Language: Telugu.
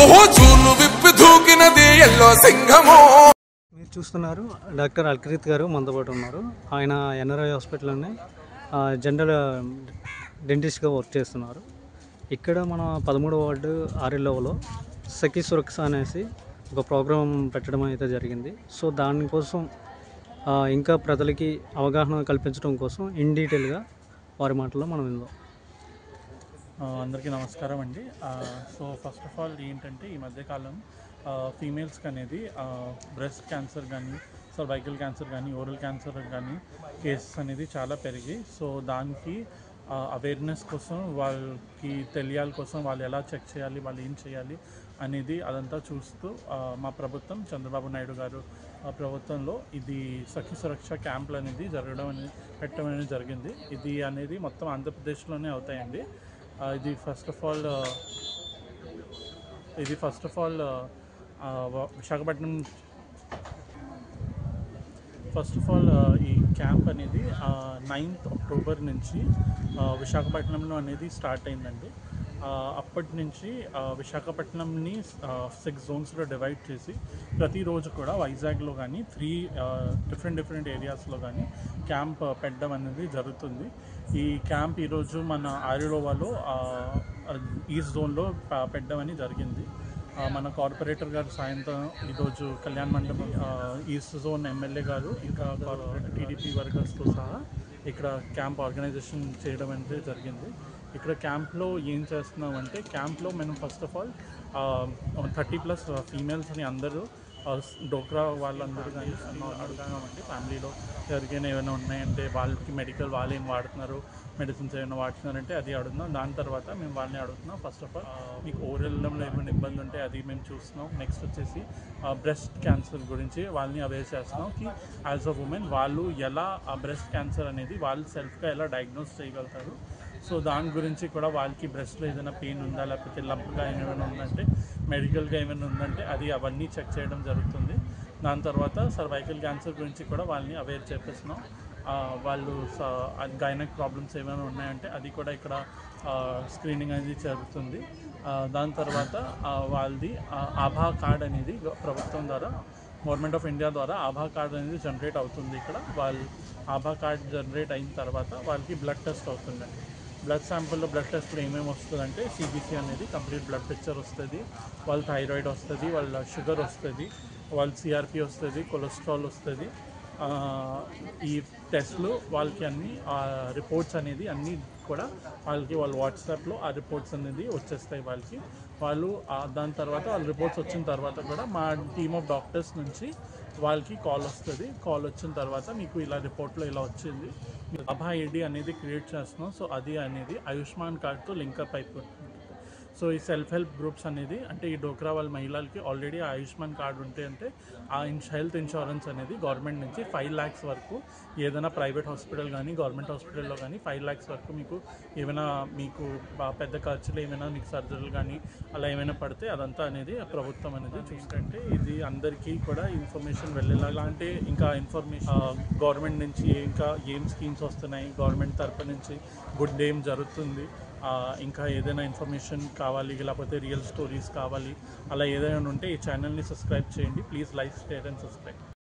ఓహో చూలు విప్పి దూకినది ఎల్లో సింహమో. మీరు చూస్తున్నారు డాక్టర్ అల్కరీత్ గారు మనతో పాటు ఉన్నారు. ఆయన ఎన్ఆర్ఐ హాస్పిటల్లోనే జనరల్ డెంటిస్ట్గా వర్క్ చేస్తున్నారు. ఇక్కడ మన 13వ వార్డు ఆర్ఎల్ఓలో సఖీ సురక్ష అనేసి ఒక ప్రోగ్రాం పెట్టడం అయితే జరిగింది. సో దానికోసం ఇంకా ప్రజలకి అవగాహన కల్పించడం కోసం ఇన్ డీటెయిల్గా వారి మాటల్లో మనం విందాం. అందరికీ నమస్కారం అండి. సో ఫస్ట్ ఆఫ్ ఆల్ ఏంటంటే ఈ మధ్యకాలం ఫీమేల్స్కి అనేది బ్రెస్ట్ క్యాన్సర్ కానీ, సర్వైకల్ క్యాన్సర్ కానీ, ఓరల్ క్యాన్సర్ కానీ కేసెస్ అనేది చాలా పెరిగాయి. సో దానికి అవేర్నెస్ కోసం, వాళ్ళకి తెలియాలి కోసం, వాళ్ళు ఎలా చెక్ చేయాలి, వాళ్ళు ఏం చేయాలి అనేది అదంతా చూస్తూ మా ప్రభుత్వం చంద్రబాబు నాయుడు గారు ప్రభుత్వంలో ఇది సఖీ సురక్ష క్యాంపులు అనేది పెట్టడం అనేది జరిగింది. ఇది అనేది మొత్తం ఆంధ్రప్రదేశ్లోనే అవుతాయండి. ఇది ఫస్ట్ ఆఫ్ ఆల్ విశాఖపట్నం ఈ క్యాంప్ అనేది 9th అక్టోబర్ నుంచి విశాఖపట్నంలో అనేది స్టార్ట్ అయిందండి. అప్పటి నుంచి విశాఖపట్నంని 6 జోన్స్లో డివైడ్ చేసి ప్రతిరోజు కూడా వైజాగ్లో కానీ 3 డిఫరెంట్ ఏరియాస్లో కానీ క్యాంప్ పెట్టడం అనేది జరుగుతుంది. ఈ క్యాంప్ ఈరోజు మన ఆర్ఎల్ఓలో ఈస్ట్ జోన్లో పెట్టడం అని జరిగింది. మన కార్పొరేటర్ గారు సాయంత్రం ఈరోజు కళ్యాణ్ మండపం ఈస్ట్ జోన్ ఎమ్మెల్యే గారు ఇంకా టీడీపీ వర్కర్స్తో సహా ఇక్కడ క్యాంప్ ఆర్గనైజేషన్ చేయడం అనేది జరిగింది. ఇక్కడ క్యాంప్లో ఏం చేస్తున్నామంటే, క్యాంప్లో మనం ఫస్ట్ ఆఫ్ ఆల్ 30+ ఫీమేల్స్ని అందరూ డోక్రా వాళ్ళందరూ కానీ అడుగుతామంటే ఫ్యామిలీలో ఎవరికైనా ఏమైనా ఉన్నాయంటే వాళ్ళకి మెడికల్ వాళ్ళు ఏం వాడుతున్నారు, మెడిసిన్స్ ఏమైనా వాడుతున్నారంటే అది అడుగుతున్నాం. దాని తర్వాత మేము వాళ్ళని అడుగుతున్నాం. ఫస్ట్ ఆఫ్ ఆల్ మీకు ఓరల్లో ఏమైనా ఇబ్బంది ఉంటే అది మేము చూస్తున్నాం. నెక్స్ట్ వచ్చేసి బ్రెస్ట్ క్యాన్సర్ గురించి వాళ్ళని అవేర్ చేస్తున్నాం కి యాజ్ అ ఉమెన్ వాళ్ళు ఎలా ఆ బ్రెస్ట్ క్యాన్సర్ అనేది వాళ్ళు సెల్ఫ్గా ఎలా డయాగ్నోస్ చేయగలుగుతారు. సో దాని గురించి కూడా వాళ్ళకి బ్రెస్ట్లో ఏదైనా పెయిన్ ఉందా, లేకపోతే లంప్గా ఏమైనా ఉందంటే, మెడికల్గా ఏమైనా ఉందంటే అవన్నీ చెక్ చేయడం జరుగుతుంది. దాని తర్వాత సర్వైకల్ క్యాన్సర్ గురించి కూడా వాళ్ళని అవేర్ చేపిస్తున్నాం. వాళ్ళు గైనక్ ప్రాబ్లమ్స్ ఏమైనా ఉన్నాయంటే అది కూడా ఇక్కడ స్క్రీనింగ్ అనేది జరుగుతుంది. దాని తర్వాత వాళ్ళది ఆభా కార్డ్ అనేది ప్రభుత్వం ద్వారా, గవర్నమెంట్ ఆఫ్ ఇండియా ద్వారా ఆభా కార్డ్ అనేది జనరేట్ అవుతుంది. ఇక్కడ వాళ్ళు ఆభా కార్డ్ జనరేట్ అయిన తర్వాత వాళ్ళకి బ్లడ్ టెస్ట్ అవుతుందండి. బ్లడ్ శాంపుల్లో బ్లడ్ టెస్ట్లో ఏమేమి వస్తుందంటే సిబిసి అనేది కంప్లీట్ బ్లడ్ పిక్చర్ వస్తుంది, వాళ్ళ థైరాయిడ్ వస్తుంది, వాళ్ళ షుగర్ వస్తుంది, వాళ్ళ సిఆర్పి వస్తుంది, కొలెస్ట్రాల్ వస్తుంది. ఈ టెస్ట్లు వాళ్ళకి అన్ని రిపోర్ట్స్ అనేది అన్నీ కూడా వాళ్ళ వాట్సాప్లో ఆ రిపోర్ట్స్ అనేది వచ్చేస్తాయి వాళ్ళకి. వాళ్ళు దాని తర్వాత వాళ్ళ రిపోర్ట్స్ వచ్చిన తర్వాత కూడా మా టీమ్ ఆఫ్ డాక్టర్స్ నుంచి వాళ్ళకి కాల్ వస్తుంది. కాల్ వచ్చిన తర్వాత మీకు ఇలా రిపోర్ట్లో ఇలా వచ్చింది, ఆభా ఐడి అనేది క్రియేట్ చేస్తున్నాం. సో అది అనేది ఆయుష్మాన్ కార్డ్తో లింకప్ అయిపోతుంది. సో ఈ సెల్ఫ్ హెల్ప్ గ్రూప్స్ అనేది అంటే ఈ డోక్రా వాళ్ళ మహిళలకి ఆల్రెడీ ఆయుష్మాన్ కార్డు ఉంటే అంటే ఆ హెల్త్ ఇన్సూరెన్స్ అనేది గవర్నమెంట్ నుంచి 5 lakhs వరకు, ఏదైనా ప్రైవేట్ హాస్పిటల్ కానీ గవర్నమెంట్ హాస్పిటల్లో కానీ 5 lakhs వరకు మీకు పెద్ద ఖర్చులు ఏమైనా మీకు సర్జరీలు కానీ అలా ఏమైనా పడితే అదంతా అనేది ప్రభుత్వం అనేది చూస్తుంటే ఇది అందరికీ కూడా ఇన్ఫర్మేషన్ వెళ్ళేలాగా. అంటే ఇంకా ఇన్ఫర్మేషన్ గవర్నమెంట్ నుంచి ఇంకా ఏం స్కీమ్స్ వస్తున్నాయి, గవర్నమెంట్ తరపు నుంచి గుడ్ ఏం జరుగుతుంది, ఇంకా ఏదైనా ఇన్ఫర్మేషన్ కావాలి, లేకపోతే రియల్ స్టోరీస్ కావాలి, అలా ఏదైనా ఉంటే ఈ ఛానల్ని సబ్స్క్రైబ్ చేయండి. Please like, share and subscribe.